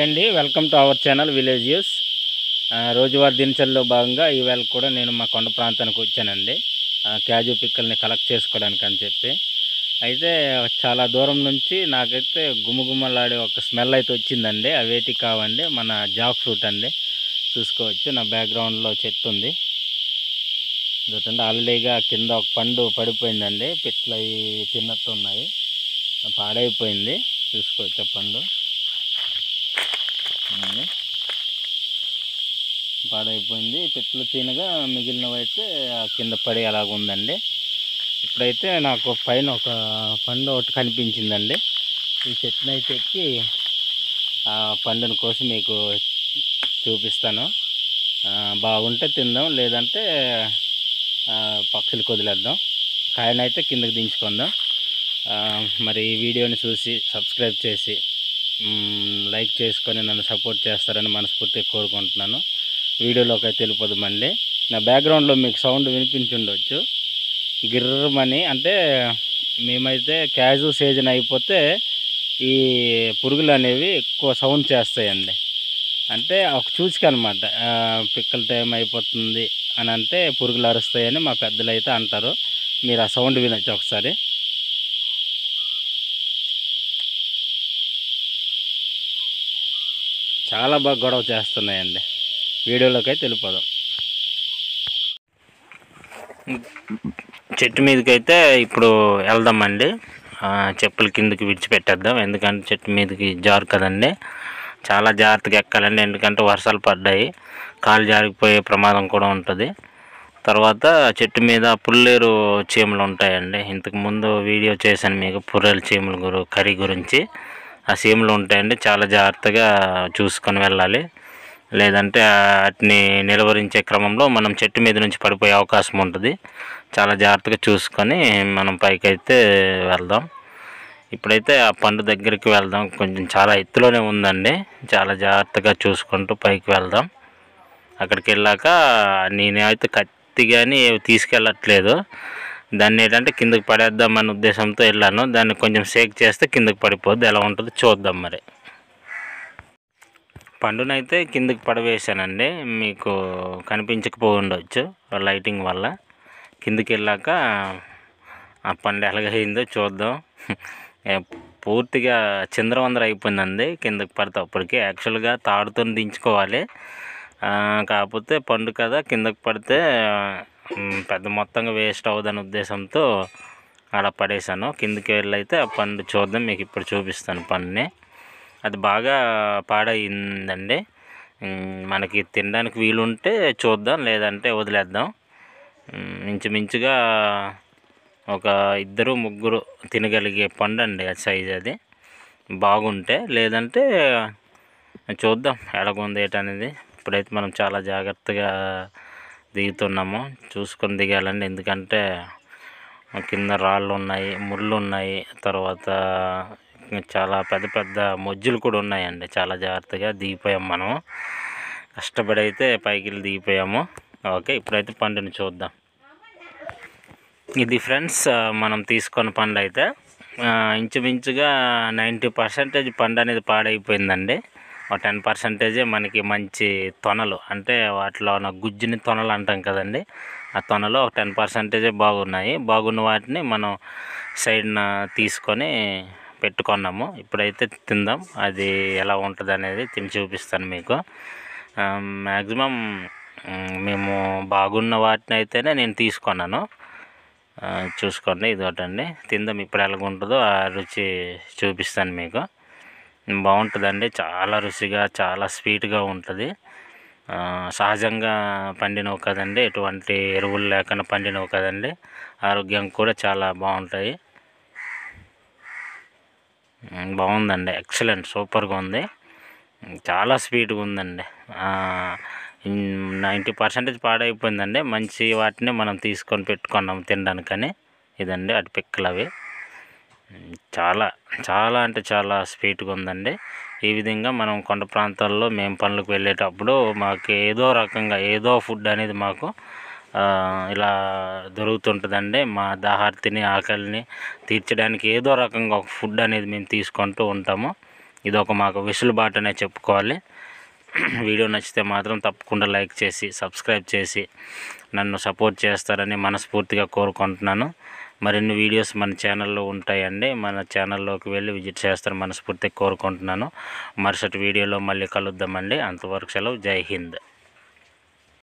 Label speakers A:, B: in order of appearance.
A: అండి, welcome to our channel village news. రోజువారీ దినచర్యలో భాగంగా ఈవేళ కూడా నేను మా కొండ ప్రాంతానికి వచ్చానండి. క్యాజు పిక్కల్ని కలెక్ట్ చేసుకోవడానికి అని చెప్పి. అయితే చాలా దూరం నుంచి నాకైతే గుమగుమలాడే ఒక స్మెల్ అయితే వచ్చిందండి. అవేటి కావండి, మన జాక్ ఫ్రూట్ అండి. చూసుకోవచ్చు, నా బ్యాక్గ్రౌండ్లో చెట్టు ఉంది. ఇదొకండి ఆల్రెడీగా కింద ఒక పండు పడిపోయిందండి. పిట్లు అవి తిన్నట్టు ఉన్నాయి, పాడైపోయింది. చూసుకోవచ్చు ఆ పండు పాడైపోయింది. పిట్లు తినగా మిగిలినవి అయితే కింద పడి అలాగ ఉందండి. ఇప్పుడైతే నాకు పైన ఒక పండు ఒకటి కనిపించిందండి. ఈ చెట్టుని అయితే ఎక్కి ఆ పండుని కోసి మీకు చూపిస్తాను. బాగుంటే తిందాం, లేదంటే పక్షులకు వదిలేద్దాం. కాయనైతే కిందకి దించుకుందాం. మరి ఈ వీడియోని చూసి సబ్స్క్రైబ్ చేసి లైక్ చేసుకొని నన్ను సపోర్ట్ చేస్తారని మనస్ఫూర్తిగా కోరుకుంటున్నాను. వీడియోలోకి అయితే వెళ్ళిపోదామండి. నా బ్యాక్గ్రౌండ్లో మీకు సౌండ్ వినిపించుండవచ్చు, గిర్రమని. అంటే మేమైతే క్యాజు సీజన్ అయిపోతే ఈ పురుగులు అనేవి ఎక్కువ సౌండ్ చేస్తాయండి. అంటే ఒక సూచిక అనమాట, పిక్కల టైం అయిపోతుంది అని అంటే పురుగులు అరుస్తాయని మా పెద్దలు అయితే అంటారు. మీరు ఆ సౌండ్ వినొచ్చు ఒకసారి. చాలా బాగా గొడవ చేస్తున్నాయండి. వీడియోలోకి అయితే వెళ్ళిపోదాం. చెట్టు మీదకి అయితే ఇప్పుడు వెళ్దామండి. చెప్పులు కిందకి విడిచిపెట్టేద్దాం, ఎందుకంటే చెట్టు మీదకి జారు కదండి. చాలా జాగ్రత్తగా ఎక్కాలండి, ఎందుకంటే వర్షాలు పడ్డాయి, కాలు జారిపోయే ప్రమాదం కూడా ఉంటుంది. తర్వాత చెట్టు మీద పుల్లేరు చీమలు ఉంటాయండి. ఇంతకుముందు వీడియో చేశాను మీకు పుర్రెల చీమల కర్రీ గురించి. ఆ చీమలు ఉంటాయండి, చాలా జాగ్రత్తగా చూసుకొని వెళ్ళాలి, లేదంటే వాటిని నిలువరించే క్రమంలో మనం చెట్టు మీద నుంచి పడిపోయే అవకాశం ఉంటుంది. చాలా జాగ్రత్తగా చూసుకొని మనం పైకి అయితే వెళ్దాం. ఇప్పుడైతే ఆ పండు దగ్గరికి వెళ్దాం. కొంచెం చాలా ఎత్తులోనే ఉందండి, చాలా జాగ్రత్తగా చూసుకుంటూ పైకి వెళ్దాం. అక్కడికి వెళ్ళాక నేనైతే కత్తి కానీ తీసుకెళ్ళట్లేదు. దాన్ని ఏంటంటే కిందకి పడేద్దామనే ఉద్దేశంతో వెళ్ళాను. దాన్ని కొంచెం షేక్ చేస్తే కిందకి పడిపోద్ది, ఎలా ఉంటుందో చూద్దాం. మరి పండునైతే కిందకి పడవేశానండి, మీకు కనిపించకపోయి ఉండవచ్చు లైటింగ్ వల్ల. కిందకి వెళ్ళాక ఆ పండు ఎలాగైందో చూద్దాం. పూర్తిగా చిందరవందర అయిపోయిందండి కిందకి పడితే. అప్పటికి యాక్చువల్గా తాడుతో దించుకోవాలి, కాకపోతే పండు కదా, కిందకి పడితే పెద్ద మొత్తంగా వేస్ట్ అవ్వదని ఉద్దేశంతో అలా పడేశాను. కిందకి వెళ్ళి అయితే ఆ పండు చూద్దాం, మీకు ఇప్పుడు చూపిస్తాను పండుని. అది బాగా పాడైందండి. మనకి తినడానికి వీలుంటే చూద్దాం, లేదంటే వదిలేద్దాం. ఇంచుమించుగా ఒక 2-3 తినగలిగే పండు అండి ఆ సైజ్. అది బాగుంటే, లేదంటే చూద్దాం ఎలాగుంది ఏంటనేది. ఇప్పుడైతే మనం చాలా జాగ్రత్తగా దిగుతున్నాము, చూసుకొని దిగాలండి, ఎందుకంటే కింద రాళ్ళు ఉన్నాయి, ముళ్ళు ఉన్నాయి, తర్వాత చాలా పెద్ద పెద్ద మొజ్జులు కూడా ఉన్నాయండి. చాలా జాగ్రత్తగా దిగిపోయాం, మనం కష్టపడి అయితే పైకి వెళ్ళి దిగిపోయాము. ఓకే, ఇప్పుడైతే పండుని చూద్దాం. ఇది ఫ్రెండ్స్, మనం తీసుకున్న పండు అయితే ఇంచుమించుగా 90% పండు అనేది పాడైపోయిందండి. ఒక 10% మనకి మంచి తొనలు, అంటే వాటిలో ఉన్న గుజ్జుని తొనలు అంటాం కదండి, ఆ తొనలు ఒక 10% బాగున్నాయి. బాగున్న వాటిని మనం సైడ్న తీసుకొని పెట్టుకున్నాము. ఇప్పుడైతే తిందాం, అది ఎలా ఉంటుంది అనేది తిని చూపిస్తాను మీకు. మ్యాక్సిమం మేము బాగున్న వాటిని అయితేనే నేను తీసుకున్నాను. చూసుకోండి, ఇది ఒకటండి, తిందాం. ఇప్పుడు ఎలాగుంటుందో ఆ రుచి చూపిస్తాను మీకు. బాగుంటుందండి, చాలా రుచిగా, చాలా స్వీట్గా ఉంటుంది. సహజంగా పండినవి కదండి, ఎటువంటి ఎరువులు లేకుండా పండినవి కదండి, ఆరోగ్యం కూడా చాలా బాగుంటాయి. బాగుందండి, ఎక్సలెంట్, సూపర్గా ఉంది, చాలా స్వీట్గా ఉందండి. 90% పాడైపోయిందండి, మంచి వాటిని మనం తీసుకొని పెట్టుకున్నాం తినడానికని. ఇదండి అటు పిక్కలు, అవి చాలా చాలా అంటే చాలా స్వీట్గా ఉందండి. ఈ విధంగా మనం కొండ ప్రాంతాల్లో మేము పనులకు వెళ్ళేటప్పుడు మాకు ఏదో రకంగా ఏదో ఫుడ్ అనేది మాకు ఇలా దొరుకుతుంటుందండి. మా దాహార్తిని, ఆకలిని తీర్చడానికి ఏదో రకంగా ఒక ఫుడ్ అనేది మేము తీసుకుంటూ ఉంటాము. ఇది ఒక మాకు వెసులుబాటు అనే చెప్పుకోవాలి. వీడియో నచ్చితే మాత్రం తప్పకుండా లైక్ చేసి సబ్స్క్రైబ్ చేసి నన్ను సపోర్ట్ చేస్తారని మనస్ఫూర్తిగా కోరుకుంటున్నాను. మరిన్ని వీడియోస్ మన ఛానల్లో ఉంటాయండి. మన ఛానల్లోకి వెళ్ళి విజిట్ చేస్తారని మనస్ఫూర్తిగా కోరుకుంటున్నాను. మరుసటి వీడియోలో మళ్ళీ కలుద్దామండి. అంతవరకు సెలవు. జై హింద్.